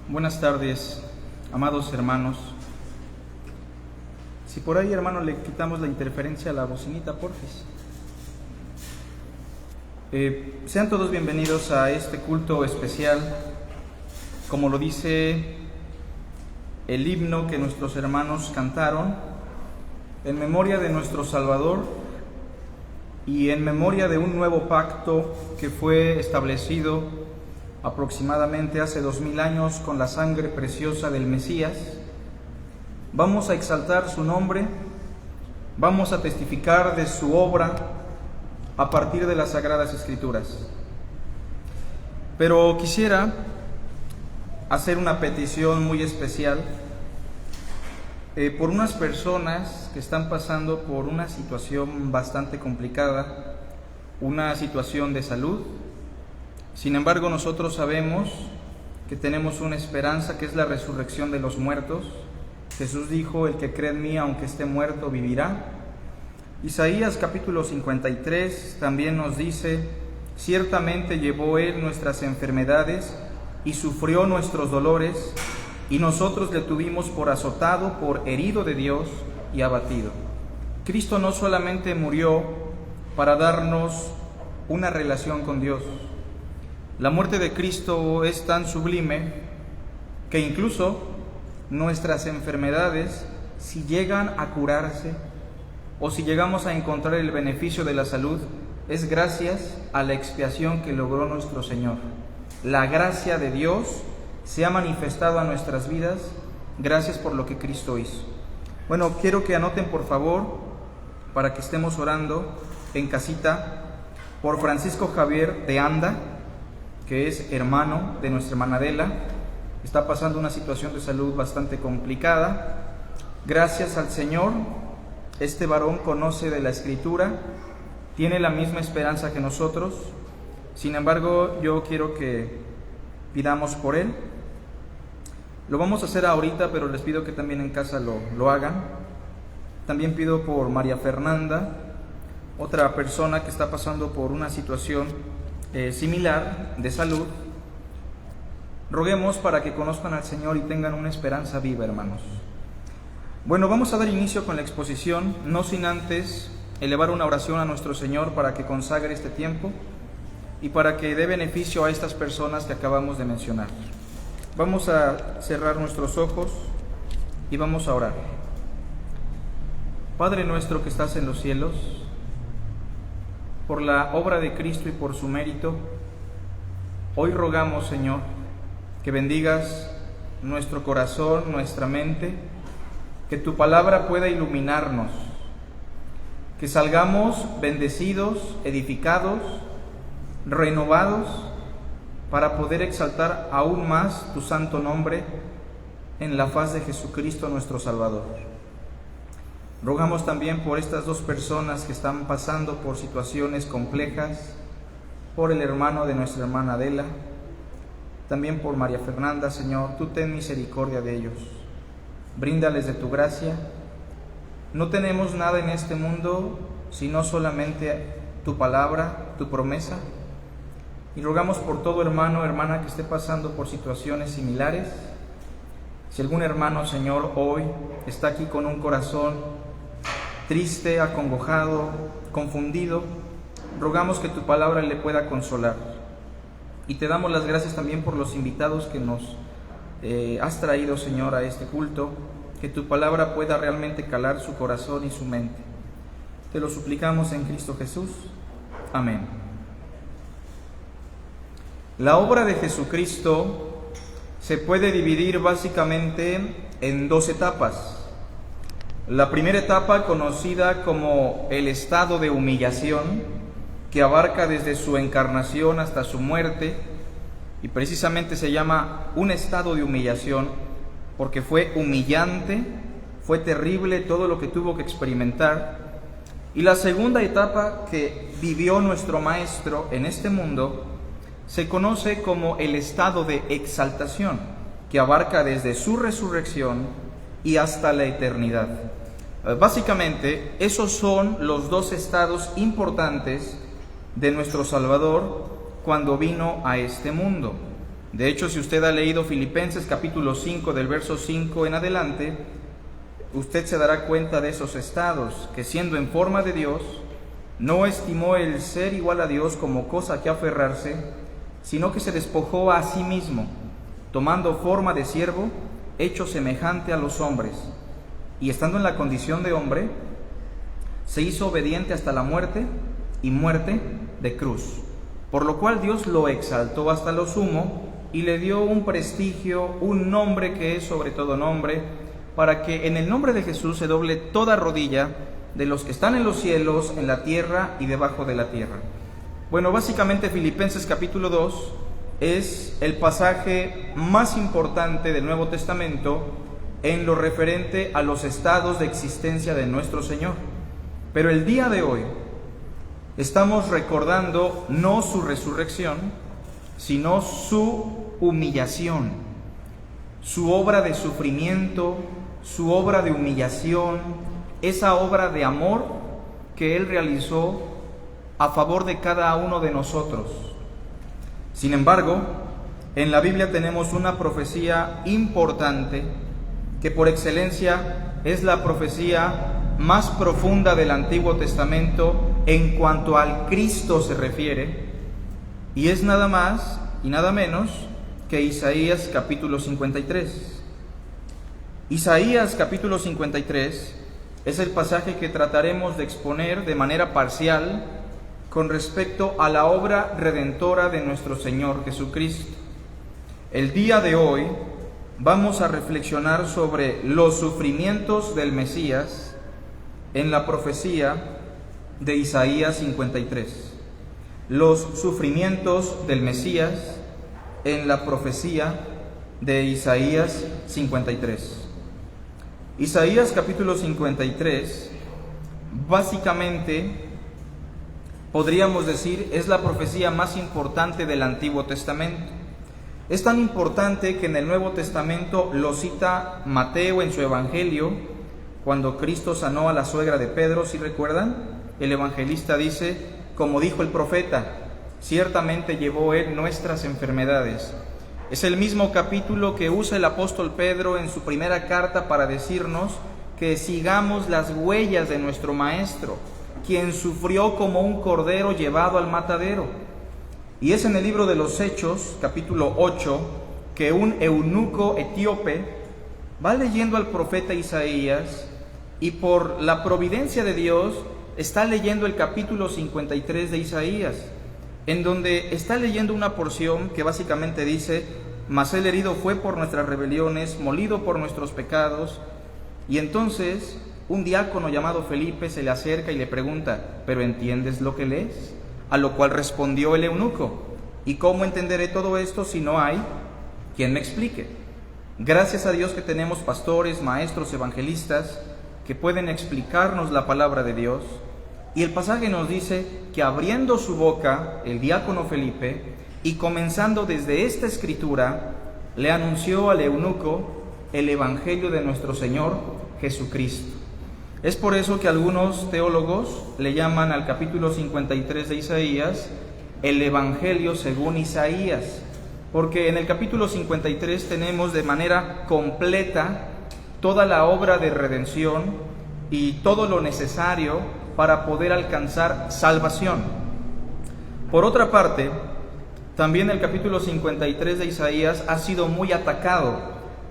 Buenas tardes, amados hermanos. Si por ahí, hermano, le quitamos la interferencia a la bocinita, porfis. Sean todos bienvenidos a este culto especial, como lo dice el himno que nuestros hermanos cantaron, en memoria de nuestro Salvador y en memoria de un nuevo pacto que fue establecido aproximadamente hace 2000 años con la sangre preciosa del Mesías. Vamos a exaltar su nombre, vamos a testificar de su obra a partir de las Sagradas Escrituras. Pero quisiera hacer una petición muy especial por unas personas que están pasando por una situación bastante complicada, una situación de salud. Sin embargo, nosotros sabemos que tenemos una esperanza, que es la resurrección de los muertos. Jesús dijo: el que cree en mí, aunque esté muerto, vivirá. Isaías capítulo 53 también nos dice: ciertamente llevó él nuestras enfermedades y sufrió nuestros dolores, y nosotros le tuvimos por azotado, por herido de Dios y abatido. Cristo no solamente murió para darnos una relación con Dios. La muerte de Cristo es tan sublime que incluso nuestras enfermedades, si llegan a curarse o si llegamos a encontrar el beneficio de la salud, es gracias a la expiación que logró nuestro Señor. La gracia de Dios se ha manifestado a nuestras vidas gracias por lo que Cristo hizo. Bueno, quiero que anoten, por favor, para que estemos orando en casita, por Francisco Javier de Anda, que es hermano de nuestra hermana Adela. Está pasando una situación de salud bastante complicada. Gracias al Señor, este varón conoce de la Escritura, tiene la misma esperanza que nosotros. Sin embargo, yo quiero que pidamos por él. Lo vamos a hacer ahorita, pero les pido que también en casa lo hagan. También pido por María Fernanda, otra persona que está pasando por una situación similar de salud. Roguemos para que conozcan al Señor y tengan una esperanza viva, hermanos. Bueno, vamos a dar inicio con la exposición, no sin antes elevar una oración a nuestro Señor para que consagre este tiempo y para que dé beneficio a estas personas que acabamos de mencionar. Vamos a cerrar nuestros ojos y vamos a orar. Padre nuestro que estás en los cielos, por la obra de Cristo y por su mérito, hoy rogamos, Señor, que bendigas nuestro corazón, nuestra mente, que tu palabra pueda iluminarnos, que salgamos bendecidos, edificados, renovados, para poder exaltar aún más tu santo nombre en la faz de Jesucristo nuestro Salvador. Rogamos también por estas dos personas que están pasando por situaciones complejas, por el hermano de nuestra hermana Adela, también por María Fernanda. Señor, tú ten misericordia de ellos, bríndales de tu gracia. No tenemos nada en este mundo sino solamente tu palabra, tu promesa, y rogamos por todo hermano o hermana que esté pasando por situaciones similares. Si algún hermano, Señor, hoy está aquí con un corazón triste, acongojado, confundido, rogamos que tu palabra le pueda consolar. Y te damos las gracias también por los invitados que nos has traído, Señor, a este culto, que tu palabra pueda realmente calar su corazón y su mente. Te lo suplicamos en Cristo Jesús. Amén. La obra de Jesucristo se puede dividir básicamente en dos etapas. La primera etapa, conocida como el estado de humillación, que abarca desde su encarnación hasta su muerte, y precisamente se llama un estado de humillación porque fue humillante, fue terrible todo lo que tuvo que experimentar. Y la segunda etapa que vivió nuestro Maestro en este mundo se conoce como el estado de exaltación, que abarca desde su resurrección y hasta la eternidad. Básicamente, esos son los dos estados importantes de nuestro Salvador cuando vino a este mundo. De hecho, si usted ha leído Filipenses capítulo 5 del verso 5 en adelante, usted se dará cuenta de esos estados, que siendo en forma de Dios, no estimó el ser igual a Dios como cosa que aferrarse, sino que se despojó a sí mismo, tomando forma de siervo, hecho semejante a los hombres, y estando en la condición de hombre, se hizo obediente hasta la muerte y muerte de cruz, por lo cual Dios lo exaltó hasta lo sumo y le dio un prestigio, un nombre que es sobre todo nombre, para que en el nombre de Jesús se doble toda rodilla de los que están en los cielos, en la tierra y debajo de la tierra. Bueno, básicamente Filipenses capítulo 2 es el pasaje más importante del Nuevo Testamento en lo referente a los estados de existencia de nuestro Señor. Pero el día de hoy estamos recordando no su resurrección, sino su humillación, su obra de sufrimiento, su obra de humillación, esa obra de amor que Él realizó a favor de cada uno de nosotros. Sin embargo, en la Biblia tenemos una profecía importante que por excelencia es la profecía más profunda del Antiguo Testamento en cuanto al Cristo se refiere, y es nada más y nada menos que Isaías capítulo 53. Isaías capítulo 53 es el pasaje que trataremos de exponer de manera parcial con respecto a la obra redentora de nuestro Señor Jesucristo. El día de hoy vamos a reflexionar sobre los sufrimientos del Mesías en la profecía de Isaías 53. Los sufrimientos del Mesías en la profecía de Isaías 53. Isaías capítulo 53, básicamente, podríamos decir, es la profecía más importante del Antiguo Testamento. Es tan importante que en el Nuevo Testamento lo cita Mateo en su Evangelio, cuando Cristo sanó a la suegra de Pedro, ¿sí recuerdan? El evangelista dice, como dijo el profeta, ciertamente llevó Él nuestras enfermedades. Es el mismo capítulo que usa el apóstol Pedro en su primera carta para decirnos que sigamos las huellas de nuestro Maestro, quien sufrió como un cordero llevado al matadero. Y es en el libro de los Hechos, capítulo 8, que un eunuco etíope va leyendo al profeta Isaías y por la providencia de Dios está leyendo el capítulo 53 de Isaías, en donde está leyendo una porción que básicamente dice, mas Él herido fue por nuestras rebeliones, molido por nuestros pecados. Y entonces un diácono llamado Felipe se le acerca y le pregunta, ¿pero entiendes lo que lees? A lo cual respondió el eunuco, ¿y cómo entenderé todo esto si no hay quien me explique? Gracias a Dios que tenemos pastores, maestros, evangelistas que pueden explicarnos la palabra de Dios. Y el pasaje nos dice que abriendo su boca el diácono Felipe y comenzando desde esta escritura, le anunció al eunuco el evangelio de nuestro Señor Jesucristo. Es por eso que algunos teólogos le llaman al capítulo 53 de Isaías el evangelio según Isaías, porque en el capítulo 53 tenemos de manera completa toda la obra de redención y todo lo necesario para poder alcanzar salvación. Por otra parte, también el capítulo 53 de Isaías ha sido muy atacado,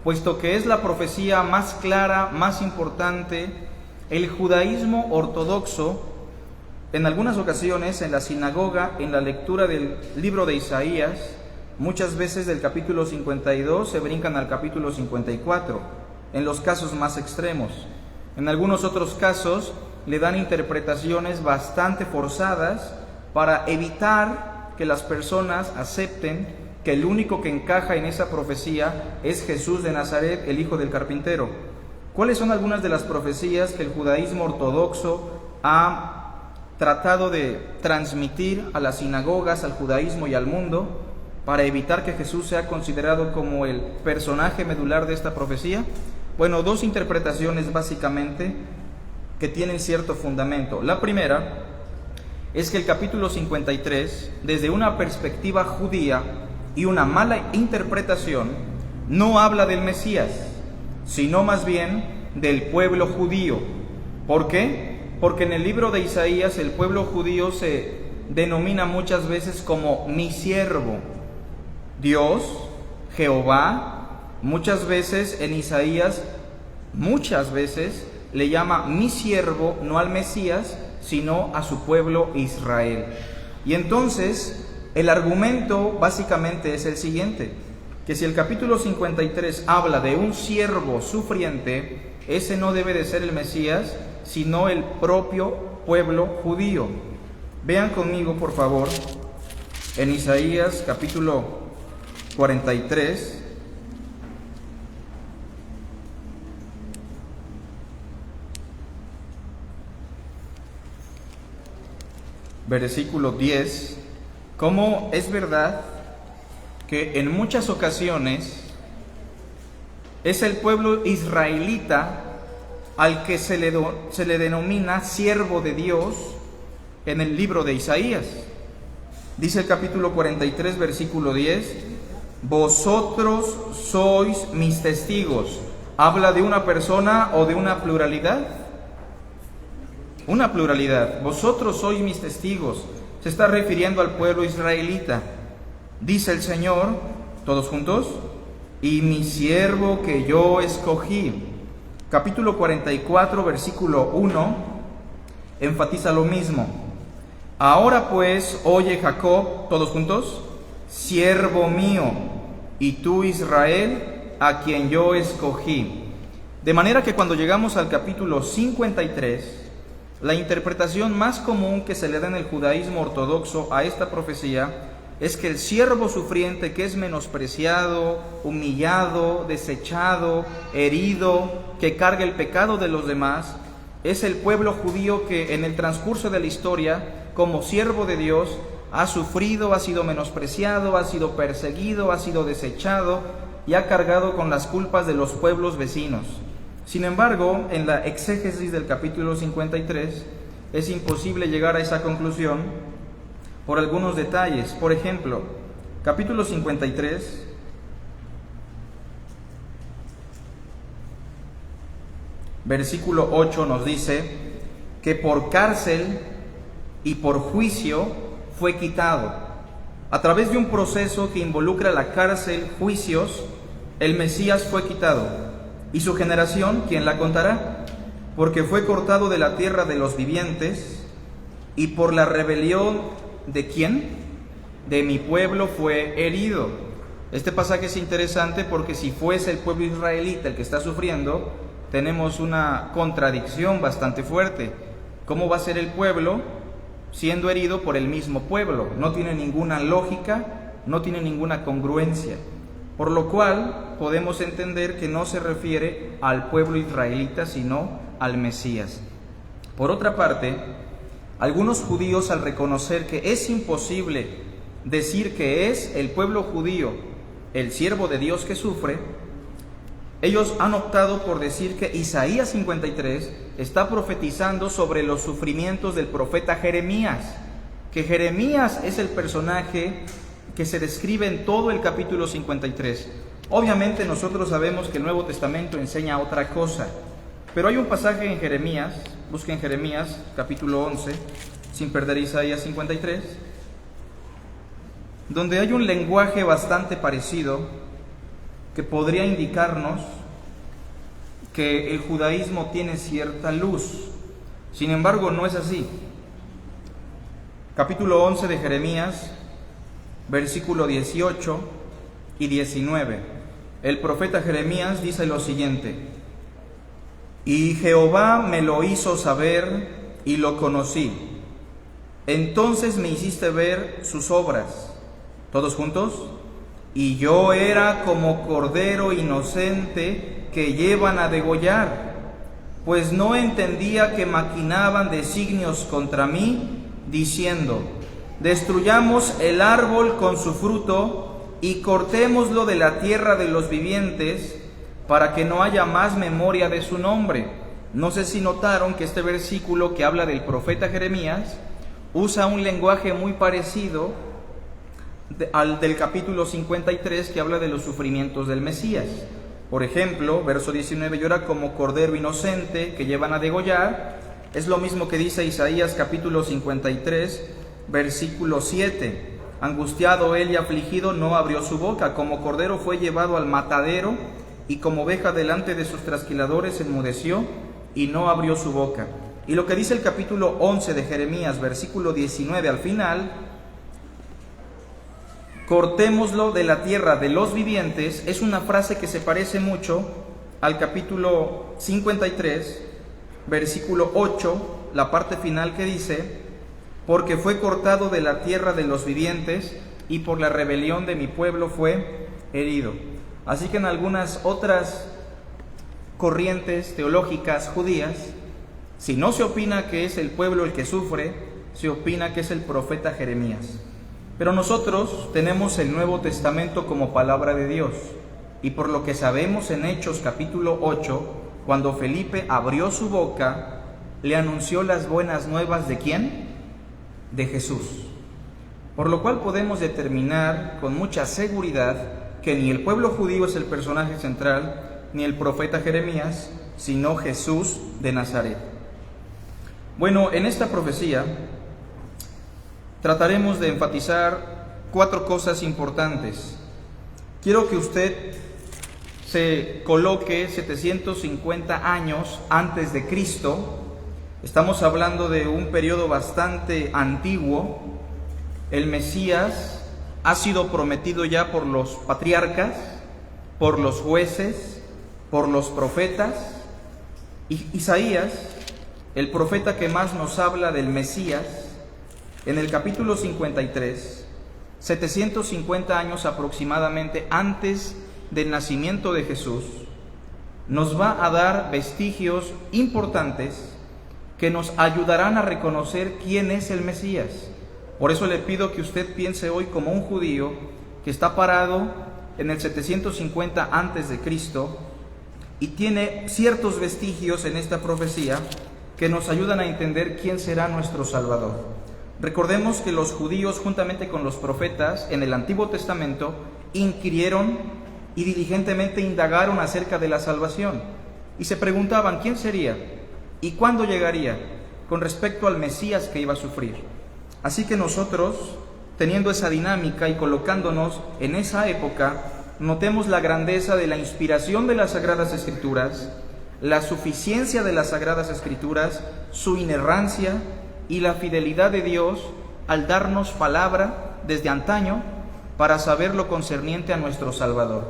puesto que es la profecía más clara, más importante. El judaísmo ortodoxo, en algunas ocasiones en la sinagoga, en la lectura del libro de Isaías, muchas veces del capítulo 52 se brincan al capítulo 54, en los casos más extremos. En algunos otros casos le dan interpretaciones bastante forzadas para evitar que las personas acepten que el único que encaja en esa profecía es Jesús de Nazaret, el hijo del carpintero. ¿Cuáles son algunas de las profecías que el judaísmo ortodoxo ha tratado de transmitir a las sinagogas, al judaísmo y al mundo para evitar que Jesús sea considerado como el personaje medular de esta profecía? Bueno, dos interpretaciones básicamente que tienen cierto fundamento. La primera es que el capítulo 53, desde una perspectiva judía, y una mala interpretación, no habla del Mesías, sino más bien del pueblo judío. ¿Por qué? Porque en el libro de Isaías el pueblo judío se denomina muchas veces como mi siervo. Dios, Jehová, muchas veces en Isaías, muchas veces le llama mi siervo, no al Mesías, sino a su pueblo Israel. Y entonces el argumento básicamente es el siguiente, que si el capítulo 53 habla de un siervo sufriente, ese no debe de ser el Mesías, sino el propio pueblo judío. Vean conmigo, por favor, en Isaías capítulo 43, versículo 10, cómo es verdad que en muchas ocasiones es el pueblo israelita al que se le denomina siervo de Dios en el libro de Isaías. Dice el capítulo 43, versículo 10, vosotros sois mis testigos. ¿Habla de una persona o de una pluralidad? Una pluralidad. Vosotros sois mis testigos. Se está refiriendo al pueblo israelita. Dice el Señor, todos juntos, y mi siervo que yo escogí. Capítulo 44, versículo 1, enfatiza lo mismo. Ahora pues, oye Jacob, todos juntos, siervo mío, y tú Israel, a quien yo escogí. De manera que cuando llegamos al capítulo 53, la interpretación más común que se le da en el judaísmo ortodoxo a esta profecía es que el siervo sufriente, que es menospreciado, humillado, desechado, herido, que carga el pecado de los demás, es el pueblo judío que en el transcurso de la historia, como siervo de Dios, ha sufrido, ha sido menospreciado, ha sido perseguido, ha sido desechado y ha cargado con las culpas de los pueblos vecinos. Sin embargo, en la exégesis del capítulo 53 es imposible llegar a esa conclusión por algunos detalles. Por ejemplo, capítulo 53, versículo 8 nos dice que por cárcel y por juicio fue quitado. A través de un proceso que involucra la cárcel, juicios, el Mesías fue quitado. ¿Y su generación quién la contará? Porque fue cortado de la tierra de los vivientes, y por la rebelión ¿de quién? De mi pueblo fue herido. Este pasaje es interesante porque si fuese el pueblo israelita el que está sufriendo, tenemos una contradicción bastante fuerte. ¿Cómo va a ser el pueblo siendo herido por el mismo pueblo? No tiene ninguna lógica, no tiene ninguna congruencia. Por lo cual podemos entender que no se refiere al pueblo israelita, sino al Mesías. Por otra parte, algunos judíos, al reconocer que es imposible decir que es el pueblo judío el siervo de Dios que sufre, ellos han optado por decir que Isaías 53 está profetizando sobre los sufrimientos del profeta Jeremías, que Jeremías es el personaje que se describe en todo el capítulo 53. Obviamente nosotros sabemos que el Nuevo Testamento enseña otra cosa, pero hay un pasaje en Jeremías, busquen Jeremías capítulo 11, sin perder Isaías 53, donde hay un lenguaje bastante parecido que podría indicarnos que el judaísmo tiene cierta luz. Sin embargo, no es así. Capítulo 11 de Jeremías, versículo 18 y 19. El profeta Jeremías dice lo siguiente: y Jehová me lo hizo saber y lo conocí. Entonces me hiciste ver sus obras. ¿Todos juntos? Y yo era como cordero inocente que llevan a degollar, pues no entendía que maquinaban designios contra mí, diciendo: destruyamos el árbol con su fruto y cortémoslo de la tierra de los vivientes, para que no haya más memoria de su nombre. No sé si notaron que este versículo que habla del profeta Jeremías usa un lenguaje muy parecido del capítulo 53, que habla de los sufrimientos del Mesías. Por ejemplo, verso 19, llora como cordero inocente que llevan a degollar. Es lo mismo que dice Isaías capítulo 53, versículo 7. Angustiado él y afligido, no abrió su boca. Como cordero fue llevado al matadero, y como oveja delante de sus trasquiladores enmudeció y no abrió su boca. Y lo que dice el capítulo 11 de Jeremías, versículo 19 al final: cortémoslo de la tierra de los vivientes, es una frase que se parece mucho al capítulo 53, versículo 8, la parte final que dice: porque fue cortado de la tierra de los vivientes y por la rebelión de mi pueblo fue herido. Así que en algunas otras corrientes teológicas judías, si no se opina que es el pueblo el que sufre, se opina que es el profeta Jeremías. Pero nosotros tenemos el Nuevo Testamento como palabra de Dios, y por lo que sabemos en Hechos capítulo 8, cuando Felipe abrió su boca, le anunció las buenas nuevas ¿de quién? De Jesús. Por lo cual podemos determinar con mucha seguridad que ni el pueblo judío es el personaje central, ni el profeta Jeremías, sino Jesús de Nazaret. Bueno, en esta profecía trataremos de enfatizar 4 cosas importantes. Quiero que usted se coloque 750 años antes de Cristo. Estamos hablando de un periodo bastante antiguo. El Mesías ha sido prometido ya por los patriarcas, por los jueces, por los profetas. Y Isaías, el profeta que más nos habla del Mesías, en el capítulo 53, 750 años aproximadamente antes del nacimiento de Jesús, nos va a dar vestigios importantes que nos ayudarán a reconocer quién es el Mesías. Por eso le pido que usted piense hoy como un judío que está parado en el 750 antes de Cristo y tiene ciertos vestigios en esta profecía que nos ayudan a entender quién será nuestro Salvador. Recordemos que los judíos, juntamente con los profetas en el Antiguo Testamento, inquirieron y diligentemente indagaron acerca de la salvación y se preguntaban quién sería y cuándo llegaría con respecto al Mesías que iba a sufrir. Así que nosotros, teniendo esa dinámica y colocándonos en esa época, notemos la grandeza de la inspiración de las Sagradas Escrituras, la suficiencia de las Sagradas Escrituras, su inerrancia y la fidelidad de Dios al darnos palabra desde antaño para saber lo concerniente a nuestro Salvador.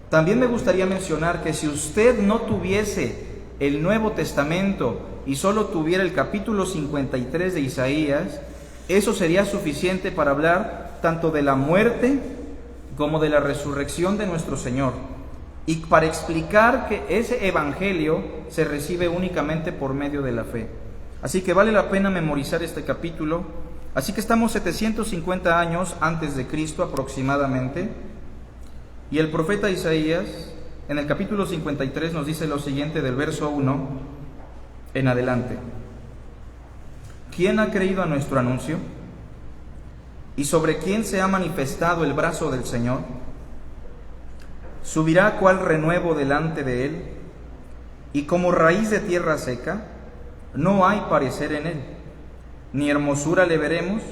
También me gustaría mencionar que si usted no tuviese el Nuevo Testamento y solo tuviera el capítulo 53 de Isaías, eso sería suficiente para hablar tanto de la muerte como de la resurrección de nuestro Señor, y para explicar que ese evangelio se recibe únicamente por medio de la fe. Así que vale la pena memorizar este capítulo. Así que estamos 750 años antes de Cristo aproximadamente, y el profeta Isaías en el capítulo 53 nos dice lo siguiente del verso 1 en adelante: ¿quién ha creído a nuestro anuncio? ¿Y sobre quién se ha manifestado el brazo del Señor? ¿Subirá cual renuevo delante de él? Y como raíz de tierra seca, no hay parecer en él, ni hermosura le veremos,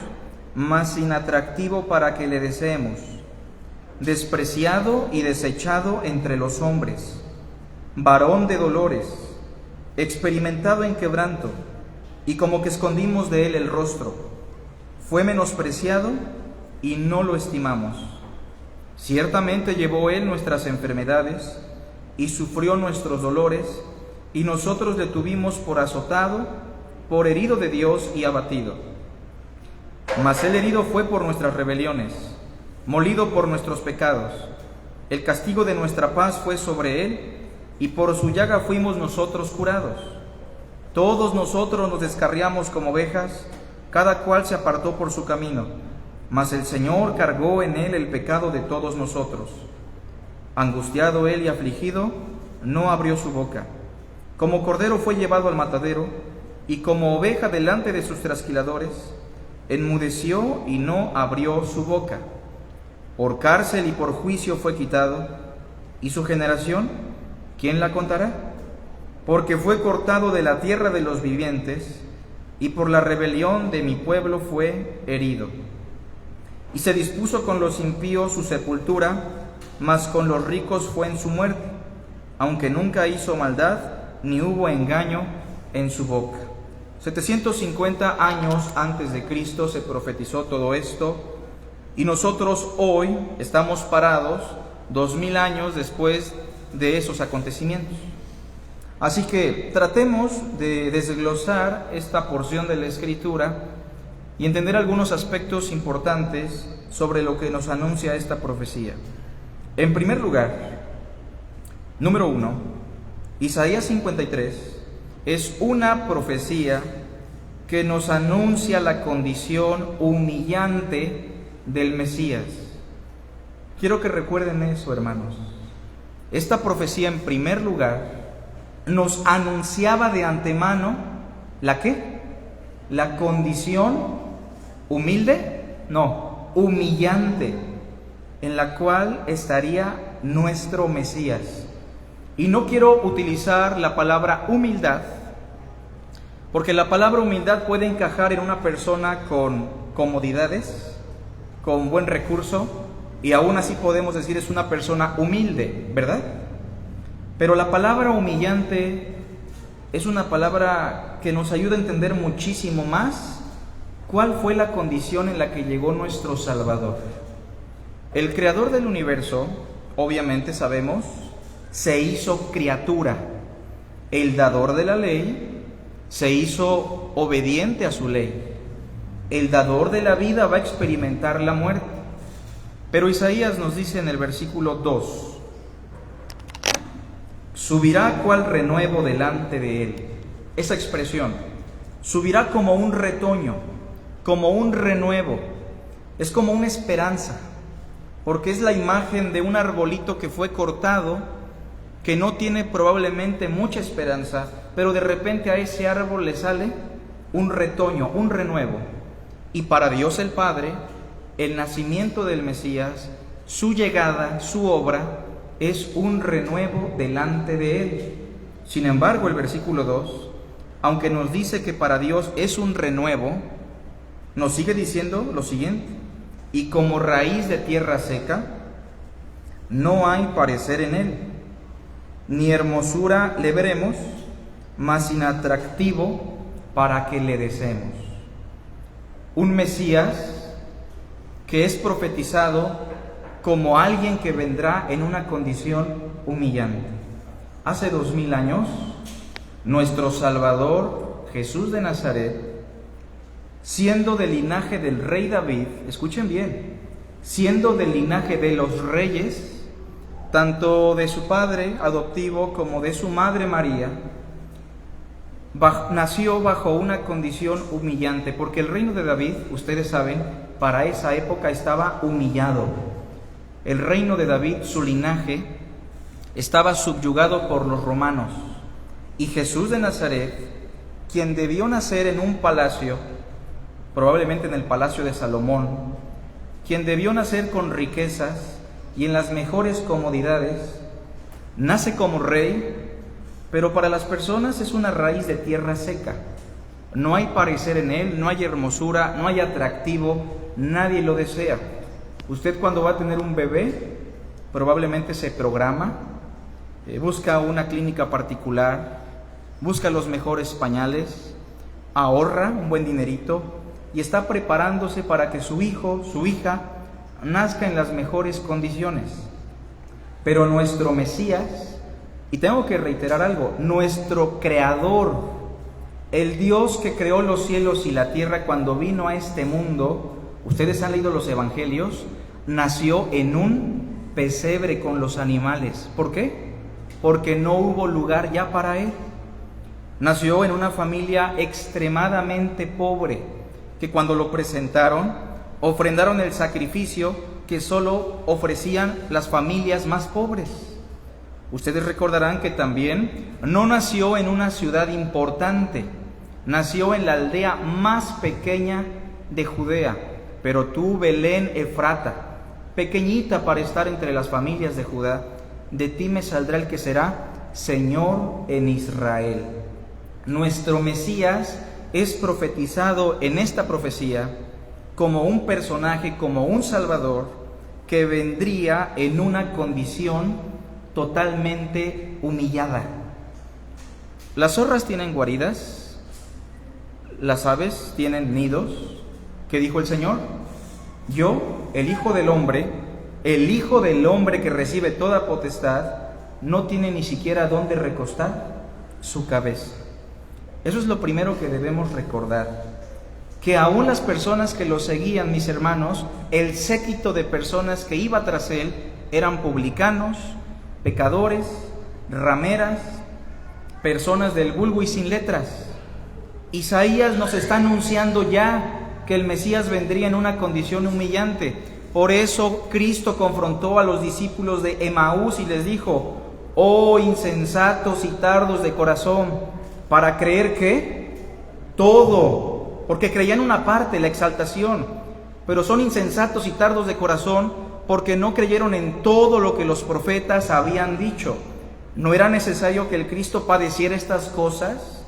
mas inatractivo para que le deseemos, despreciado y desechado entre los hombres, varón de dolores, experimentado en quebranto, y como que escondimos de él el rostro. Fue menospreciado y no lo estimamos. Ciertamente llevó él nuestras enfermedades y sufrió nuestros dolores, y nosotros le tuvimos por azotado, por herido de Dios y abatido. Mas el herido fue por nuestras rebeliones, molido por nuestros pecados. El castigo de nuestra paz fue sobre él, y por su llaga fuimos nosotros curados. Todos nosotros nos descarriamos como ovejas, cada cual se apartó por su camino, mas el Señor cargó en él el pecado de todos nosotros. Angustiado él y afligido, no abrió su boca. Como cordero fue llevado al matadero, y como oveja delante de sus trasquiladores, enmudeció y no abrió su boca. Por cárcel y por juicio fue quitado. ¿Y su generación? ¿Quién la contará? Porque fue cortado de la tierra de los vivientes, y por la rebelión de mi pueblo fue herido. Y se dispuso con los impíos su sepultura, mas con los ricos fue en su muerte, aunque nunca hizo maldad, ni hubo engaño en su boca. 750 años antes de Cristo se profetizó todo esto, y nosotros hoy estamos parados 2000 años después de esos acontecimientos. Así que tratemos de desglosar esta porción de la Escritura y entender algunos aspectos importantes sobre lo que nos anuncia esta profecía. En primer lugar, número 1, Isaías 53 es una profecía que nos anuncia la condición humillante del Mesías. Quiero que recuerden eso, hermanos. Esta profecía, en primer lugar, nos anunciaba de antemano ¿la qué? La condición humilde, no, humillante, en la cual estaría nuestro Mesías. Y no quiero utilizar la palabra humildad, porque la palabra humildad puede encajar en una persona con comodidades, con buen recurso, y aún así podemos decir es una persona humilde, ¿verdad? Pero la palabra humillante es una palabra que nos ayuda a entender muchísimo más cuál fue la condición en la que llegó nuestro Salvador. El creador del universo, obviamente sabemos, se hizo criatura. El dador de la ley se hizo obediente a su ley. El dador de la vida va a experimentar la muerte. Pero Isaías nos dice en el versículo 2, subirá cual renuevo delante de él. Esa expresión, subirá como un retoño, como un renuevo, es como una esperanza, porque es la imagen de un arbolito que fue cortado, que no tiene probablemente mucha esperanza, pero de repente a ese árbol le sale un retoño, un renuevo. Y para Dios el Padre, el nacimiento del Mesías, su llegada, su obra, es un renuevo delante de Él. Sin embargo, el versículo 2, aunque nos dice que para Dios es un renuevo, nos sigue diciendo lo siguiente: y como raíz de tierra seca, no hay parecer en Él, ni hermosura le veremos, mas inatractivo para que le deseemos. Un Mesías que es profetizado como alguien que vendrá en una condición humillante. Hace 2000 años, nuestro Salvador, Jesús de Nazaret, siendo del linaje del rey David, escuchen bien, siendo del linaje de los reyes, tanto de su padre adoptivo como de su madre María, nació bajo una condición humillante, porque el reino de David, ustedes saben, para esa época estaba humillado. El reino de David, su linaje, estaba subyugado por los romanos. Y Jesús de Nazaret, quien debió nacer en un palacio, probablemente en el palacio de Salomón, quien debió nacer con riquezas y en las mejores comodidades, nace como rey, pero para las personas es una raíz de tierra seca. No hay parecer en él, no hay hermosura, no hay atractivo, nadie lo desea. Usted cuando va a tener un bebé, probablemente se programa, busca una clínica particular, busca los mejores pañales, ahorra un buen dinerito y está preparándose para que su hijo, su hija, nazca en las mejores condiciones. Pero nuestro Mesías, y tengo que reiterar algo, nuestro Creador, el Dios que creó los cielos y la tierra cuando vino a este mundo, ustedes han leído los evangelios, nació en un pesebre con los animales. ¿Por qué? Porque no hubo lugar ya para él. Nació en una familia extremadamente pobre, que cuando lo presentaron, ofrendaron el sacrificio que solo ofrecían las familias más pobres. Ustedes recordarán que también no nació en una ciudad importante, nació en la aldea más pequeña de Judea. Pero tú, Belén Efrata, pequeñita para estar entre las familias de Judá, de ti me saldrá el que será Señor en Israel. Nuestro Mesías es profetizado en esta profecía como un personaje, como un Salvador, que vendría en una condición totalmente humillada. Las zorras tienen guaridas, las aves tienen nidos. ¿Qué dijo el Señor? Yo, el Hijo del Hombre que recibe toda potestad, no tiene ni siquiera dónde recostar su cabeza. Eso es lo primero que debemos recordar, que aún las personas que lo seguían, mis hermanos, el séquito de personas que iba tras él, eran publicanos, pecadores, rameras, personas del vulgo y sin letras. Isaías nos está anunciando ya que el Mesías vendría en una condición humillante. Por eso Cristo confrontó a los discípulos de Emaús y les dijo: oh insensatos y tardos de corazón, para creer que todo, porque creían una parte, la exaltación, pero son insensatos y tardos de corazón porque no creyeron en todo lo que los profetas habían dicho. ¿No era necesario que el Cristo padeciera estas cosas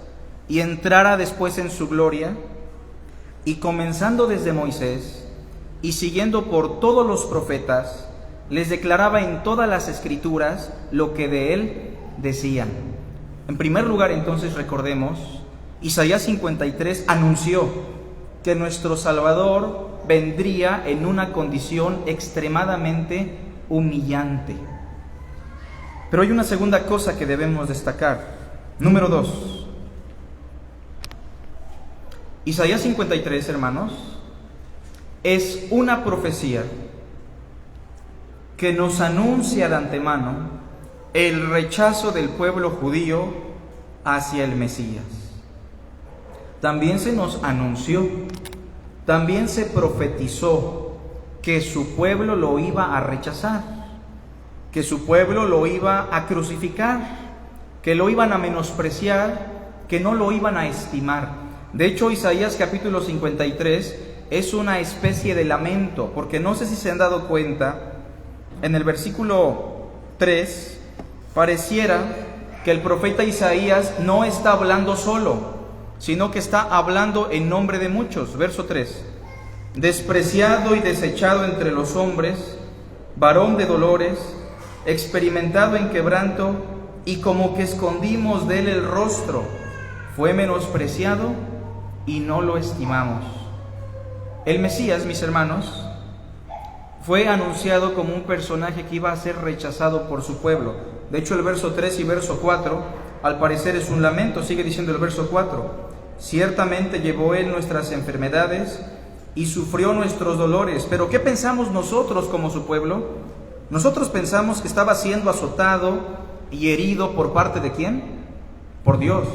y entrara después en su gloria? Y comenzando desde Moisés y siguiendo por todos los profetas, les declaraba en todas las escrituras lo que de él decían. En primer lugar, entonces, recordemos, Isaías 53 anunció que nuestro Salvador vendría en una condición extremadamente humillante. Pero hay una segunda cosa que debemos destacar. Número 2. Isaías 53, hermanos, es una profecía que nos anuncia de antemano el rechazo del pueblo judío hacia el Mesías. También se nos anunció, también se profetizó que su pueblo lo iba a rechazar, que su pueblo lo iba a crucificar, que lo iban a menospreciar, que no lo iban a estimar. De hecho, Isaías capítulo 53 es una especie de lamento, porque no sé si se han dado cuenta, en el versículo 3, pareciera que el profeta Isaías no está hablando solo, sino que está hablando en nombre de muchos. Verso 3. Despreciado y desechado entre los hombres, varón de dolores, experimentado en quebranto, y como que escondimos de él el rostro, fue menospreciado y no lo estimamos. El Mesías, mis hermanos, fue anunciado como un personaje que iba a ser rechazado por su pueblo. De hecho, el verso 3 y verso 4, al parecer es un lamento. Sigue diciendo el verso 4: ciertamente llevó él nuestras enfermedades y sufrió nuestros dolores. Pero ¿qué pensamos nosotros como su pueblo? Nosotros pensamos que estaba siendo azotado y herido ¿por parte de quién? Por Dios.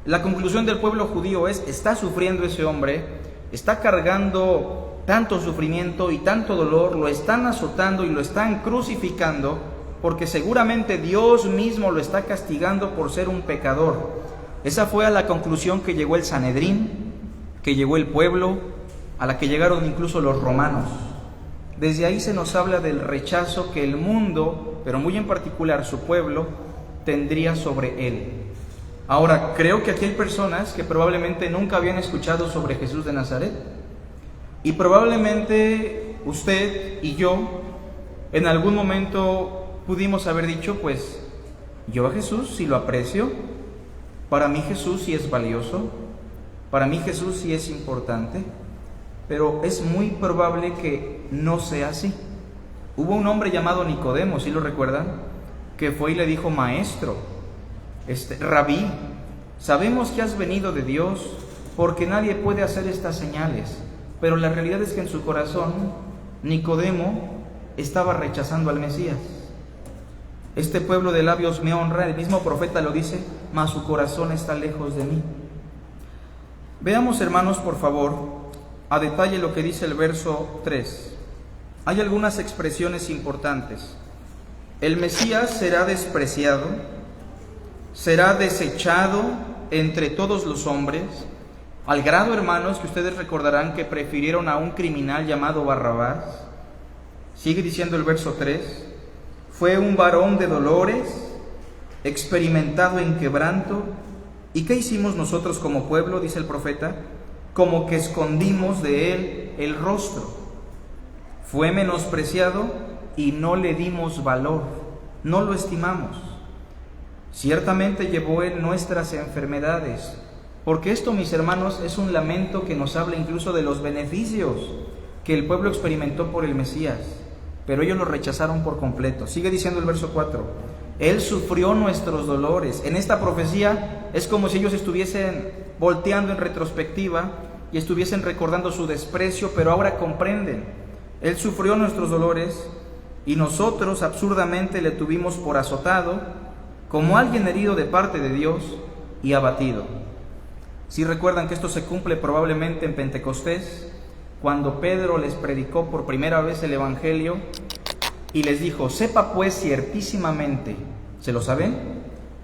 La conclusión del pueblo judío es: está sufriendo ese hombre, está cargando tanto sufrimiento y tanto dolor, lo están azotando y lo están crucificando, porque seguramente Dios mismo lo está castigando por ser un pecador. Esa fue a la conclusión que llegó el Sanedrín, que llegó el pueblo, a la que llegaron incluso los romanos. Desde ahí se nos habla del rechazo que el mundo, pero muy en particular su pueblo, tendría sobre él. Ahora, creo que aquí hay personas que probablemente nunca habían escuchado sobre Jesús de Nazaret. Y probablemente usted y yo en algún momento pudimos haber dicho: pues yo a Jesús sí lo aprecio, para mí Jesús sí es valioso, para mí Jesús sí es importante, pero es muy probable que no sea así. Hubo un hombre llamado Nicodemo, ¿sí lo recuerdan? Que fue y le dijo: maestro, rabí, sabemos que has venido de Dios, porque nadie puede hacer estas señales. Pero la realidad es que en su corazón Nicodemo estaba rechazando al Mesías. Este pueblo de labios me honra, el mismo profeta lo dice, mas su corazón está lejos de mí. Veamos, hermanos, por favor, a detalle lo que dice el verso 3. Hay algunas expresiones importantes. El Mesías será despreciado, será desechado entre todos los hombres, al grado, hermanos, que ustedes recordarán que prefirieron a un criminal llamado Barrabás. Sigue diciendo el verso 3, fue un varón de dolores, experimentado en quebranto. ¿Y qué hicimos nosotros como pueblo?, dice el profeta, como que escondimos de él el rostro. Fue menospreciado y no le dimos valor, no lo estimamos. Ciertamente llevó él nuestras enfermedades, porque esto, mis hermanos, es un lamento que nos habla incluso de los beneficios que el pueblo experimentó por el Mesías, pero ellos lo rechazaron por completo. Sigue diciendo el verso 4, él sufrió nuestros dolores. En esta profecía es como si ellos estuviesen volteando en retrospectiva y estuviesen recordando su desprecio, pero ahora comprenden. Él sufrió nuestros dolores y nosotros absurdamente le tuvimos por azotado, como alguien herido de parte de Dios y abatido. Si recuerdan que esto se cumple probablemente en Pentecostés, cuando Pedro les predicó por primera vez el Evangelio y les dijo, sepa pues ciertísimamente, ¿se lo saben?,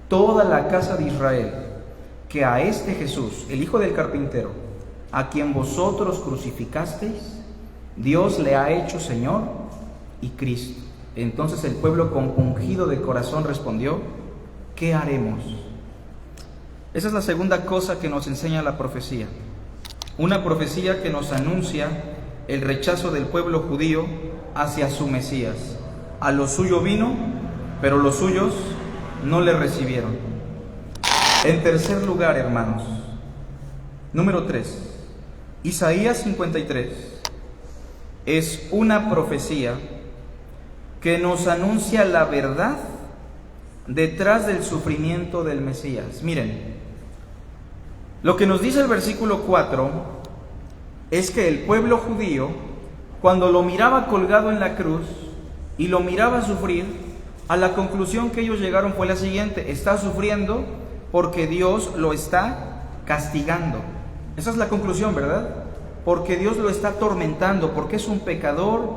toda la casa de Israel, que a este Jesús, el hijo del carpintero, a quien vosotros crucificasteis, Dios le ha hecho Señor y Cristo. Entonces el pueblo compungido de corazón respondió, ¿qué haremos? Esa es la segunda cosa que nos enseña la profecía. Una profecía que nos anuncia el rechazo del pueblo judío hacia su Mesías. A lo suyo vino, pero los suyos no le recibieron. En tercer lugar, hermanos, número 3, Isaías 53 es una profecía que nos anuncia la verdad detrás del sufrimiento del Mesías. Miren, lo que nos dice el versículo 4 es que el pueblo judío, cuando lo miraba colgado en la cruz y lo miraba sufrir, a la conclusión que ellos llegaron fue la siguiente: está sufriendo porque Dios lo está castigando. Esa es la conclusión, ¿verdad? Porque Dios lo está atormentando, porque es un pecador,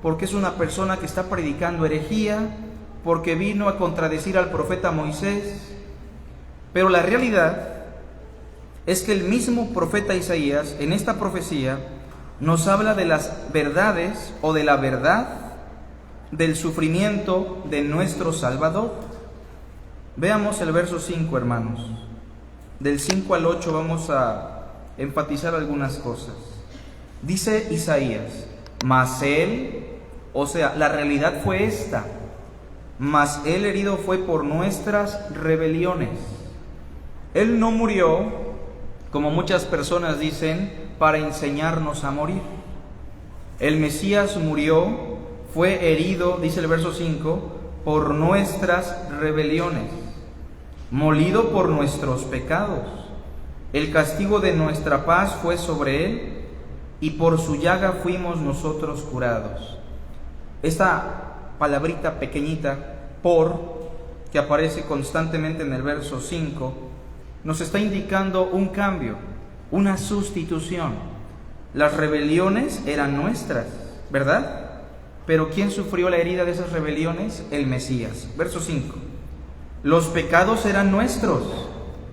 porque es una persona que está predicando herejía, porque vino a contradecir al profeta Moisés. Pero la realidad es que el mismo profeta Isaías en esta profecía nos habla de las verdades o de la verdad del sufrimiento de nuestro Salvador. Veamos el verso 5, hermanos. Del 5 al 8 vamos a enfatizar algunas cosas. Dice Isaías, mas él, o sea, la realidad fue esta, mas él herido fue por nuestras rebeliones. Él no murió, como muchas personas dicen, para enseñarnos a morir. El Mesías murió, fue herido, dice el verso 5, por nuestras rebeliones, molido por nuestros pecados. El castigo de nuestra paz fue sobre él, y por su llaga fuimos nosotros curados. Esta palabrita pequeñita, por, que aparece constantemente en el verso 5, nos está indicando un cambio, una sustitución. Las rebeliones eran nuestras, ¿verdad? Pero ¿quién sufrió la herida de esas rebeliones? El Mesías. Verso 5. Los pecados eran nuestros,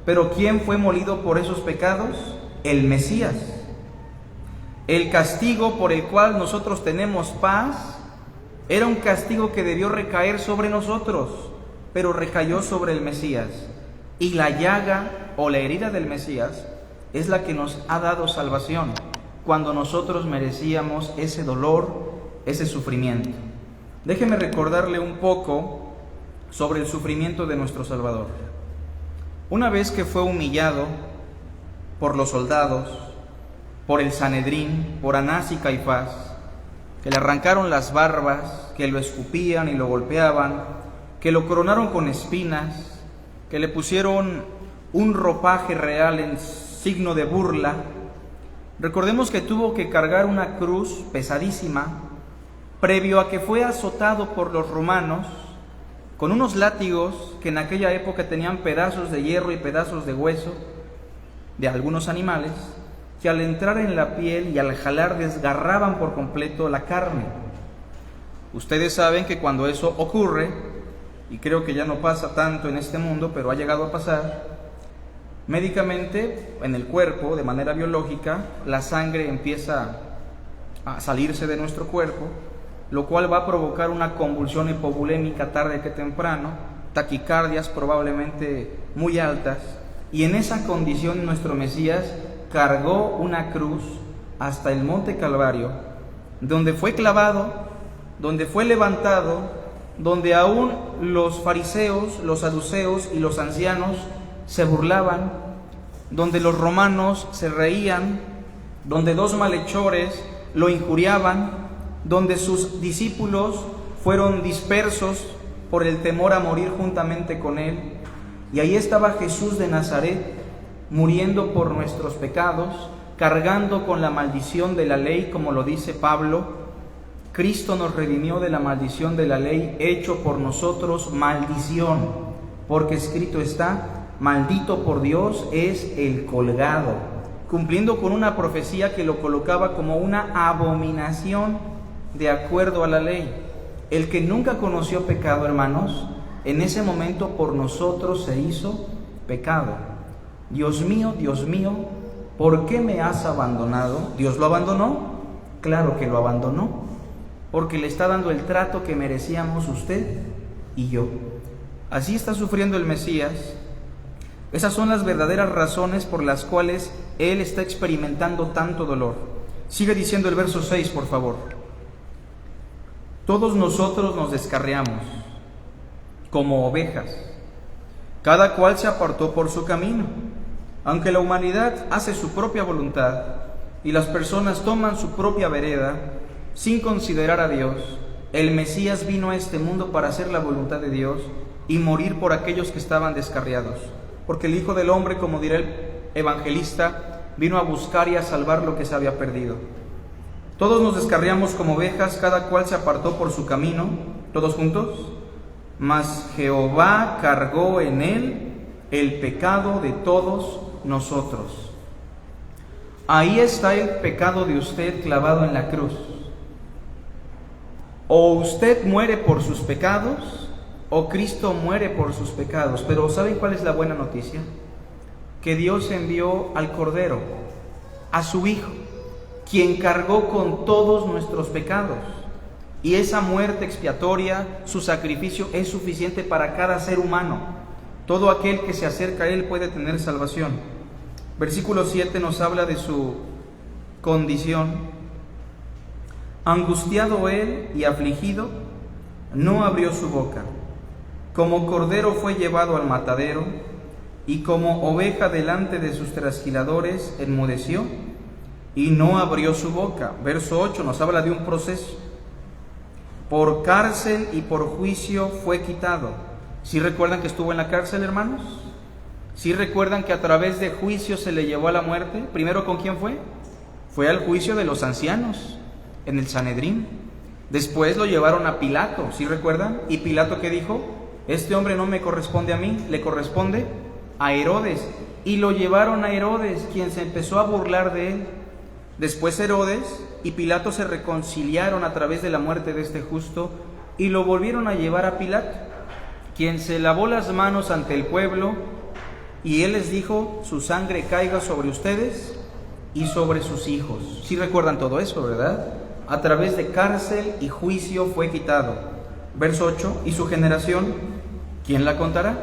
pero ¿quién fue molido por esos pecados? El Mesías. El castigo por el cual nosotros tenemos paz era un castigo que debió recaer sobre nosotros, pero recayó sobre el Mesías. Y la llaga o la herida del Mesías es la que nos ha dado salvación, cuando nosotros merecíamos ese dolor, ese sufrimiento. Déjeme recordarle un poco sobre el sufrimiento de nuestro Salvador. Una vez que fue humillado por los soldados, por el Sanedrín, por Anás y Caifás, que le arrancaron las barbas, que lo escupían y lo golpeaban, que lo coronaron con espinas, que le pusieron un ropaje real en signo de burla. Recordemos que tuvo que cargar una cruz pesadísima, previo a que fue azotado por los romanos con unos látigos que en aquella época tenían pedazos de hierro y pedazos de hueso de algunos animales, que al entrar en la piel y al jalar desgarraban por completo la carne. Ustedes saben que cuando eso ocurre, y creo que ya no pasa tanto en este mundo, pero ha llegado a pasar, médicamente en el cuerpo, de manera biológica, la sangre empieza a salirse de nuestro cuerpo lo cual va a provocar una convulsión hipovolémica tarde que temprano, taquicardias probablemente muy altas, y en esa condición nuestro Mesías cargó una cruz hasta el monte Calvario, donde fue clavado, donde fue levantado, donde aún los fariseos, los saduceos y los ancianos se burlaban, donde los romanos se reían, donde dos malhechores lo injuriaban, donde sus discípulos fueron dispersos por el temor a morir juntamente con él. Y ahí estaba Jesús de Nazaret, muriendo por nuestros pecados, cargando con la maldición de la ley, como lo dice Pablo. Cristo nos redimió de la maldición de la ley, hecho por nosotros maldición, porque escrito está: maldito por Dios es el colgado, cumpliendo con una profecía que lo colocaba como una abominación de acuerdo a la ley. El que nunca conoció pecado, hermanos, en ese momento por nosotros se hizo pecado. Dios mío, ¿por qué me has abandonado? ¿Dios lo abandonó? Claro que lo abandonó, porque le está dando el trato que merecíamos usted y yo. Así está sufriendo el Mesías. Esas son las verdaderas razones por las cuales Él está experimentando tanto dolor. Sigue diciendo el verso 6, por favor. Todos nosotros nos descarriamos como ovejas, cada cual se apartó por su camino. Aunque la humanidad hace su propia voluntad y las personas toman su propia vereda, sin considerar a Dios, el Mesías vino a este mundo para hacer la voluntad de Dios y morir por aquellos que estaban descarriados. Porque el Hijo del Hombre, como dirá el evangelista, vino a buscar y a salvar lo que se había perdido. Todos nos descarriamos como ovejas, cada cual se apartó por su camino, todos juntos, mas Jehová cargó en él el pecado de todos nosotros. Ahí está el pecado de usted clavado en la cruz. O usted muere por sus pecados, o Cristo muere por sus pecados. Pero ¿saben cuál es la buena noticia? Que Dios envió al Cordero, a su Hijo, quien cargó con todos nuestros pecados. Y esa muerte expiatoria, su sacrificio, es suficiente para cada ser humano. Todo aquel que se acerca a Él puede tener salvación. Versículo 7 nos habla de su condición. Angustiado Él y afligido, no abrió su boca. Como cordero fue llevado al matadero, y como oveja delante de sus trasquiladores enmudeció, y no abrió su boca. Verso 8 nos habla de un proceso. Por cárcel y por juicio fue quitado. ¿Sí recuerdan que estuvo en la cárcel, hermanos? ¿Sí recuerdan que a través de juicio se le llevó a la muerte? Primero, ¿con quién fue? Fue al juicio de los ancianos, en el Sanedrín. Después lo llevaron a Pilato, ¿sí recuerdan? ¿Y Pilato qué dijo? Este hombre no me corresponde a mí, le corresponde a Herodes. Y lo llevaron a Herodes, quien se empezó a burlar de él. Después Herodes y Pilato se reconciliaron a través de la muerte de este justo y lo volvieron a llevar a Pilato, quien se lavó las manos ante el pueblo y él les dijo: su sangre caiga sobre ustedes y sobre sus hijos. ¿Sí recuerdan todo eso, verdad? A través de cárcel y juicio fue quitado. Verso 8, ¿y su generación quién la contará?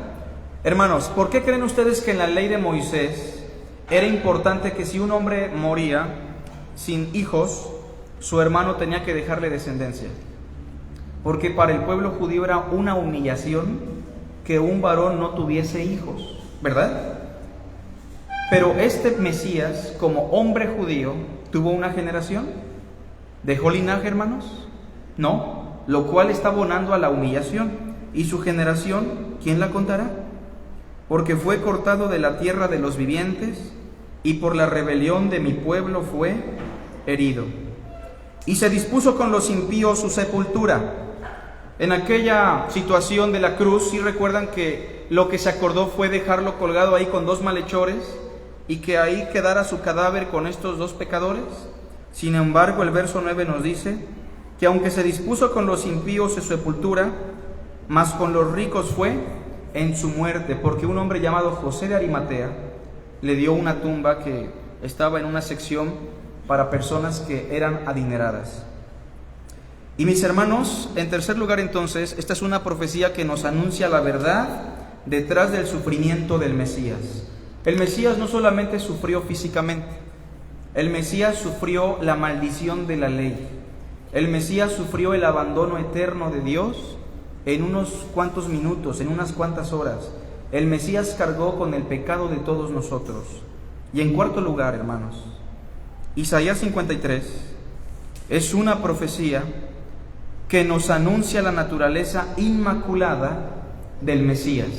Hermanos, ¿por qué creen ustedes que en la ley de Moisés era importante que si un hombre moría sin hijos, su hermano tenía que dejarle descendencia? Porque para el pueblo judío era una humillación que un varón no tuviese hijos, ¿verdad? Pero este Mesías, como hombre judío, ¿tuvo una generación? ¿Dejó linaje, hermanos? No, lo cual está abonando a la humillación. ¿Y su generación quién la contará? Porque fue cortado de la tierra de los vivientes, y por la rebelión de mi pueblo fue herido. Y se dispuso con los impíos su sepultura. En aquella situación de la cruz, ¿sí recuerdan que lo que se acordó fue dejarlo colgado ahí con dos malhechores y que ahí quedara su cadáver con estos dos pecadores? Sin embargo, el verso 9 nos dice que aunque se dispuso con los impíos su sepultura, mas con los ricos fue en su muerte, porque un hombre llamado José de Arimatea le dio una tumba que estaba en una sección para personas que eran adineradas. Y mis hermanos, en tercer lugar entonces, esta es una profecía que nos anuncia la verdad detrás del sufrimiento del Mesías. El Mesías no solamente sufrió físicamente, el Mesías sufrió la maldición de la ley. El Mesías sufrió el abandono eterno de Dios en unos cuantos minutos, en unas cuantas horas. El Mesías cargó con el pecado de todos nosotros. Y en cuarto lugar, hermanos, Isaías 53 es una profecía que nos anuncia la naturaleza inmaculada del Mesías.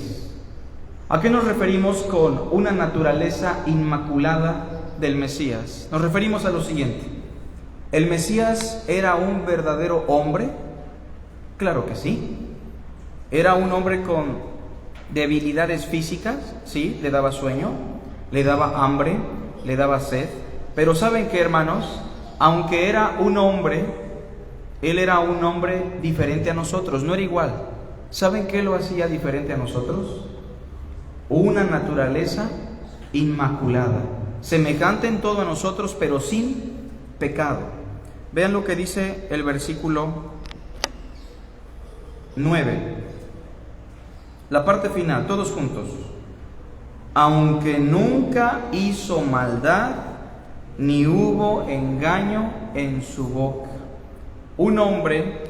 ¿A qué nos referimos con una naturaleza inmaculada del Mesías? Nos referimos a lo siguiente: ¿el Mesías era un verdadero hombre? Claro que sí. ¿Era un hombre con debilidades físicas? Sí, le daba sueño, le daba hambre, le daba sed. Pero ¿saben qué, hermanos? Aunque era un hombre, Él era un hombre diferente a nosotros, no era igual. ¿Saben qué lo hacía diferente a nosotros? Una naturaleza inmaculada, semejante en todo a nosotros, pero sin pecado. Vean lo que dice el versículo 9, la parte final, todos juntos. Aunque nunca hizo maldad, ni hubo engaño en su boca. Un hombre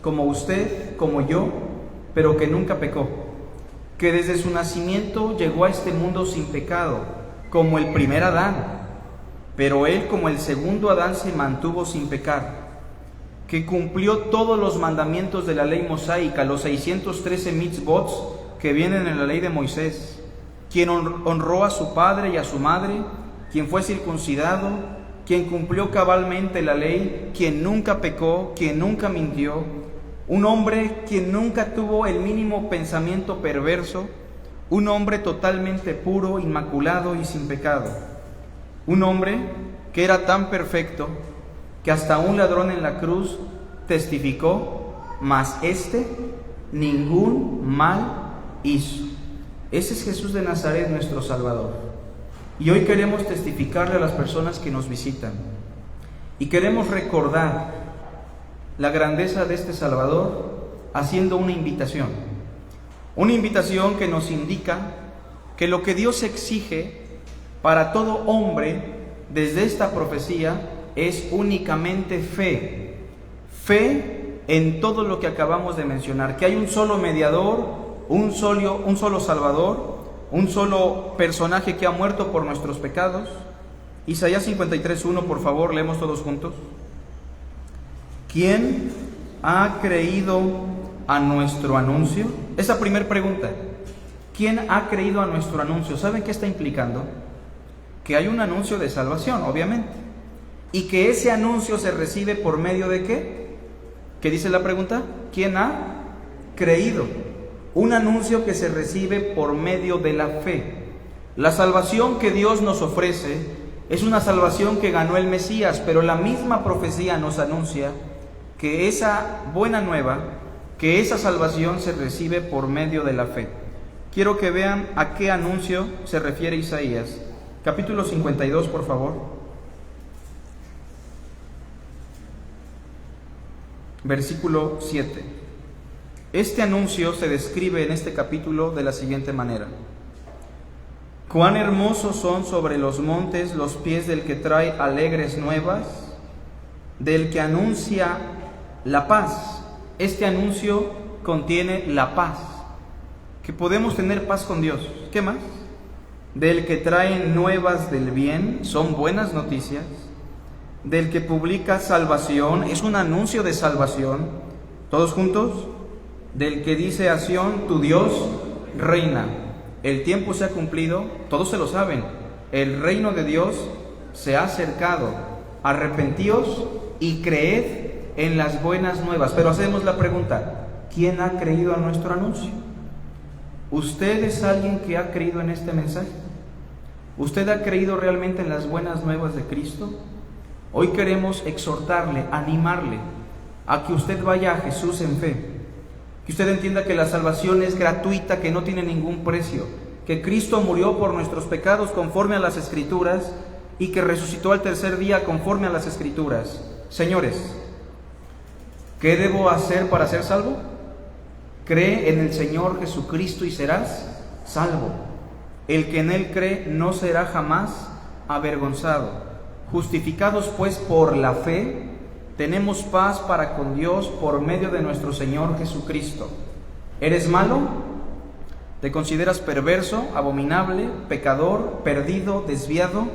como usted, como yo, pero que nunca pecó, que desde su nacimiento llegó a este mundo sin pecado, como el primer Adán, pero él como el segundo Adán se mantuvo sin pecar, que cumplió todos los mandamientos de la ley mosaica, los 613 mitzvot que vienen en la ley de Moisés, quien honró a su padre y a su madre, quien fue circuncidado, quien cumplió cabalmente la ley, quien nunca pecó, quien nunca mintió, un hombre quien nunca tuvo el mínimo pensamiento perverso, un hombre totalmente puro, inmaculado y sin pecado, un hombre que era tan perfecto que hasta un ladrón en la cruz testificó, mas éste ningún mal hizo. Ese es Jesús de Nazaret, nuestro Salvador. Y hoy queremos testificarle a las personas que nos visitan y queremos recordar la grandeza de este Salvador haciendo una invitación que nos indica que lo que Dios exige para todo hombre desde esta profecía es únicamente fe en todo lo que acabamos de mencionar, que hay un solo mediador, un solo Salvador, un solo personaje que ha muerto por nuestros pecados. Isaías 53:1, por favor, leemos todos juntos. ¿Quién ha creído a nuestro anuncio? Esa primera pregunta, ¿quién ha creído a nuestro anuncio? ¿Saben qué está implicando? Que hay un anuncio de salvación, obviamente, y que ese anuncio se recibe por medio de ¿qué? ¿Qué dice la pregunta? ¿Quién ha creído? Un anuncio que se recibe por medio de la fe. La salvación que Dios nos ofrece es una salvación que ganó el Mesías, pero la misma profecía nos anuncia que esa buena nueva, que esa salvación se recibe por medio de la fe. Quiero que vean a qué anuncio se refiere Isaías. Capítulo 52, por favor. Versículo 7. Este anuncio se describe en este capítulo de la siguiente manera: cuán hermosos son sobre los montes los pies del que trae alegres nuevas, del que anuncia la paz. Este anuncio contiene la paz, que podemos tener paz con Dios. ¿Qué más? Del que trae nuevas del bien, son buenas noticias. Del que publica salvación, es un anuncio de salvación. ¿Todos juntos? Del que dice a Sión, tu Dios reina. El tiempo se ha cumplido, todos se lo saben. El reino de Dios se ha acercado. Arrepentíos y creed en las buenas nuevas. Pero hacemos la pregunta: ¿quién ha creído a nuestro anuncio? ¿Usted es alguien que ha creído en este mensaje? ¿Usted ha creído realmente en las buenas nuevas de Cristo? Hoy queremos exhortarle, animarle a que usted vaya a Jesús en fe, que usted entienda que la salvación es gratuita, que no tiene ningún precio, que Cristo murió por nuestros pecados conforme a las Escrituras y que resucitó al tercer día conforme a las Escrituras. Señores, ¿Qué debo hacer para ser salvo? Cree en el Señor Jesucristo y serás salvo. El que en Él cree no será jamás avergonzado. Justificados pues por la fe, tenemos paz para con Dios por medio de nuestro Señor Jesucristo. ¿Eres malo? ¿Te consideras perverso, abominable, pecador, perdido, desviado?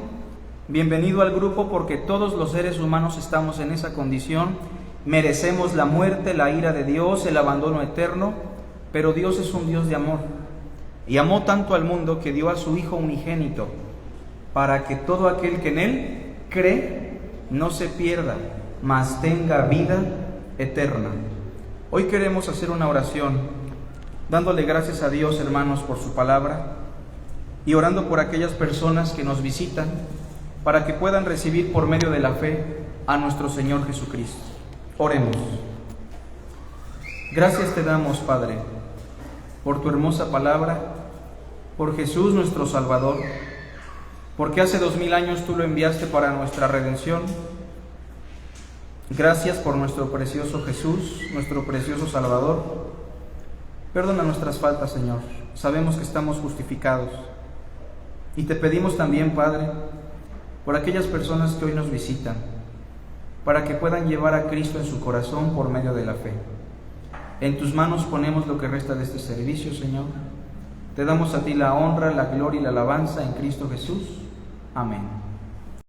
Bienvenido al grupo, porque todos los seres humanos estamos en esa condición. Merecemos la muerte, la ira de Dios, el abandono eterno, pero Dios es un Dios de amor. Y amó tanto al mundo que dio a su Hijo unigénito, para que todo aquel que en Él cree no se pierda, mas tenga vida eterna. Hoy queremos hacer una oración, dándole gracias a Dios, hermanos, por su palabra, y orando por aquellas personas que nos visitan, para que puedan recibir por medio de la fe a nuestro Señor Jesucristo. Oremos. Gracias te damos, Padre, por tu hermosa palabra, por Jesús nuestro Salvador, porque hace 2000 años tú lo enviaste para nuestra redención. Gracias por nuestro precioso Jesús, nuestro precioso Salvador. Perdona nuestras faltas, Señor. Sabemos que estamos justificados. Y te pedimos también, Padre, por aquellas personas que hoy nos visitan, para que puedan llevar a Cristo en su corazón por medio de la fe. En tus manos ponemos lo que resta de este servicio, Señor. Te damos a ti la honra, la gloria y la alabanza en Cristo Jesús. Amén.